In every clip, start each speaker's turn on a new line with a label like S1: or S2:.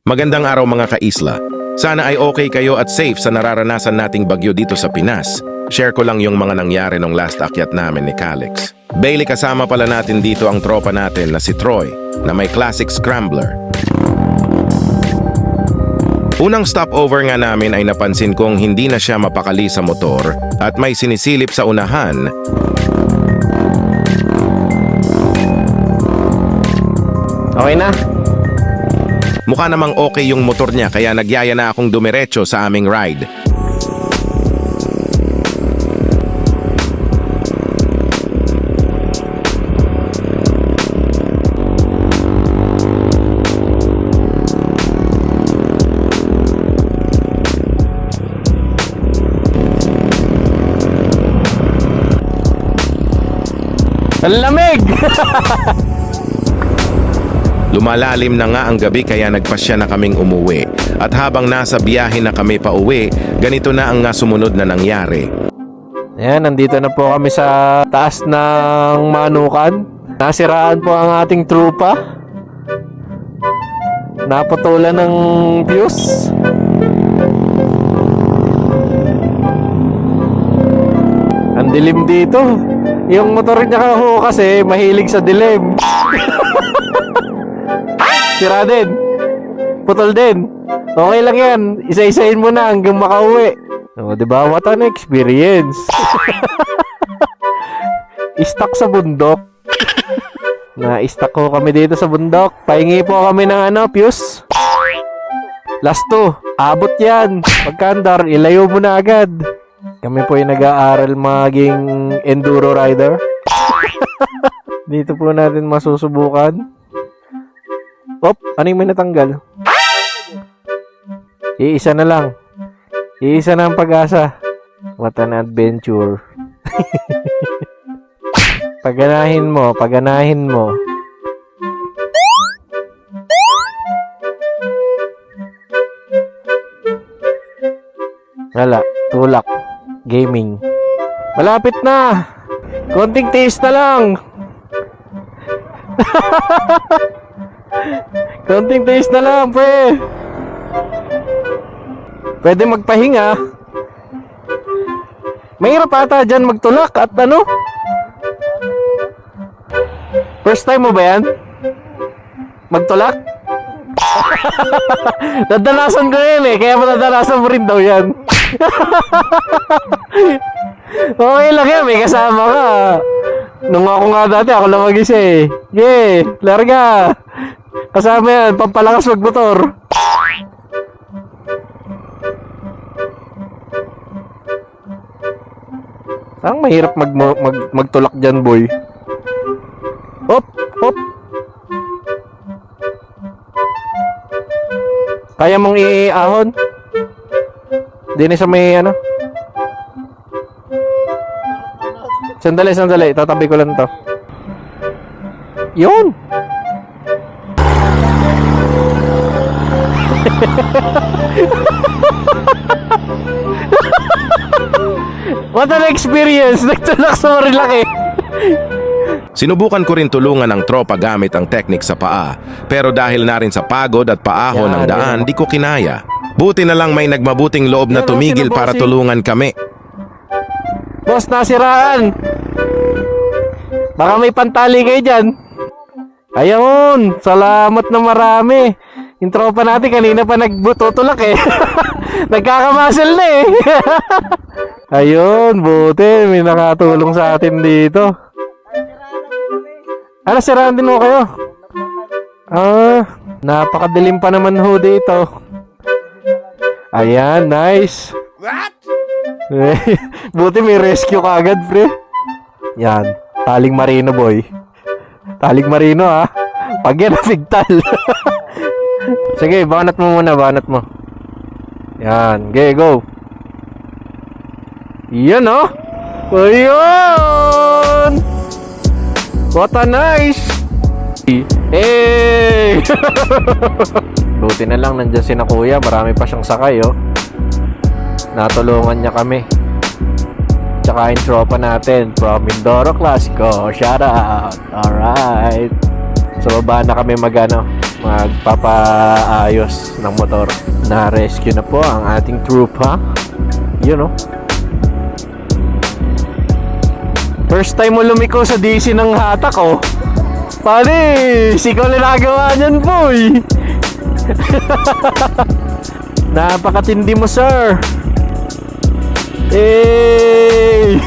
S1: Magandang araw mga kaisla. Sana ay okay kayo at safe sa nararanasan nating bagyo dito sa Pinas. Share ko lang yung mga nangyari nung last akyat namin ni Calix. Bailey, kasama pala natin dito ang tropa natin na si Troy, na may classic scrambler. Unang stopover nga namin ay napansin kong hindi na siya mapakali sa motor at may sinisilip sa unahan.
S2: Okay na?
S1: Mukha namang okay yung motor niya kaya nagyaya na akong dumiretso sa aming ride.
S2: Ang lamig!
S1: Lumalalim na nga ang gabi kaya nagpasya na kaming umuwi. At habang nasa biyahe na kami pa uwi, ganito na ang nga sumunod na nangyari.
S2: Ayan, nandito na po kami sa taas ng Manukan. Nasiraan po ang ating trupa. Naputulan ng fuse. Ang dilim dito. Yung motor niya kasi mahilig sa dilim. Sira din. Putol din. Okay lang yan. Isa-isahin mo na hanggang makauwi. O, diba? What an experience. Stuck sa bundok. Na-stuck ko kami dito sa bundok. Pahingi po kami ng fuse. Last 2. Abot yan. Pagkandar, ilayo mo na agad. Kami po yung nag-aaral maging enduro rider. Dito po natin masusubukan. Op, ano yung may natanggal? Iisa na lang. Iisa na ang pag-asa. What an adventure. Paganahin mo, paganahin mo. Wala, tulak. Gaming. Malapit na. Konting taste na lang. Konting taste na lang, pre. Pwede magpahinga. Mahirap ata dyan magtulak at First time mo ba yan? Magtulak? Nadalasan ko yan kaya madadalasan mo rin daw yan. Okay lang yan, may kasama ka. Nung ako nga dati, ako lang mag-isa Yeah, larga. Kasama yan, pampalakas magmotor. Ang mahirap magtulak dyan, boy. Hop, hop. Kaya mong iahon? Dini sa may Sandali, sandali. Tatabi ko lang to. Yun! What an experience! Nagtulak sa marilaki.
S1: Sinubukan ko rin tulungan ang tropa gamit ang teknik sa paa. Pero dahil na rin sa pagod at paahon ng daan, di ko kinaya. Buti na lang may nagmabuting loob na tumigil para tulungan kami.
S2: Boss, nasiraan. Baka may pantali kayo dyan. Ayun, salamat na marami. Yung tropa natin kanina pa nagbututulak Nagkakamuscle na Ayun, buti may nakatulong sa atin dito. Siraan din mo kayo? Napakadilim pa naman ho dito. Ayan, nice. What? Buti may rescue ka agad, pre. Yan, taling marino, boy. Taling marino, Pag yan, nafigtal. Sige, banat mo muna, banat mo. Yan, okay, go. Yan, Ayun! What a nice! Hey! Buti na lang, nandyan si na kuya. Marami pa siyang sakay, Natulungan niya kami. Tsaka yung tropa natin from Mindoro Classico. Shout out! Alright! So baba na kami magpapaayos ng motor. Na-rescue na po ang ating trupa. Yun, oh. First time mo lumiko sa DC ng hatak, oh. Pare, ikaw na nagawa niyan, boy. Napakatindi mo, sir. Hey!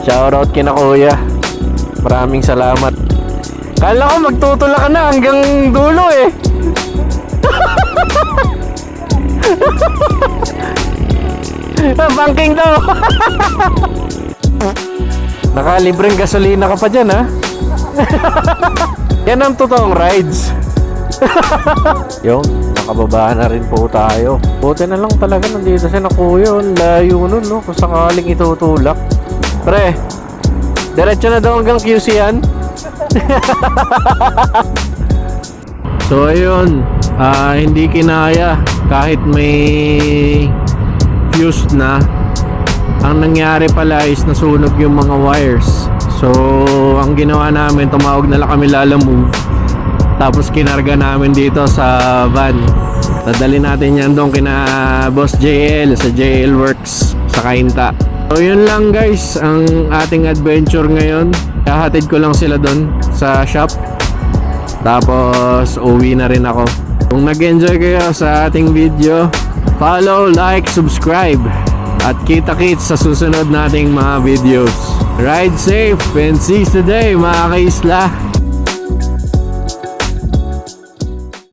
S2: Shoutout kina kuya. Maraming salamat. Kala ko magtutula ka na hanggang dulo eh. Banking daw. Nakalibreng gasolina ka pa dyan, ha? Yan ang totoong rides. Yung, nakababa na rin po tayo. Buti na lang talaga nandito siya na kuya. Ang layo nun, no? Kung sakaling itutulak. Pre, diretso na daw hanggang QC yan. So, ayun. Hindi kinaya. Kahit may fuse na. Ang nangyari pala is nasunog yung mga wires. So, ang ginawa namin, tumawag na lang kami Lalamove. Tapos kinarga namin dito sa van. Dadali natin yan doon kina Boss JL sa JL Works sa Kainta. So yun lang guys ang ating adventure ngayon. Kahatid ko lang sila doon sa shop. Tapos uwi na rin ako. Kung nag-enjoy kayo sa ating video, follow, like, subscribe. At kita-kits sa susunod nating mga videos. Ride safe and seize the day mga kaisla.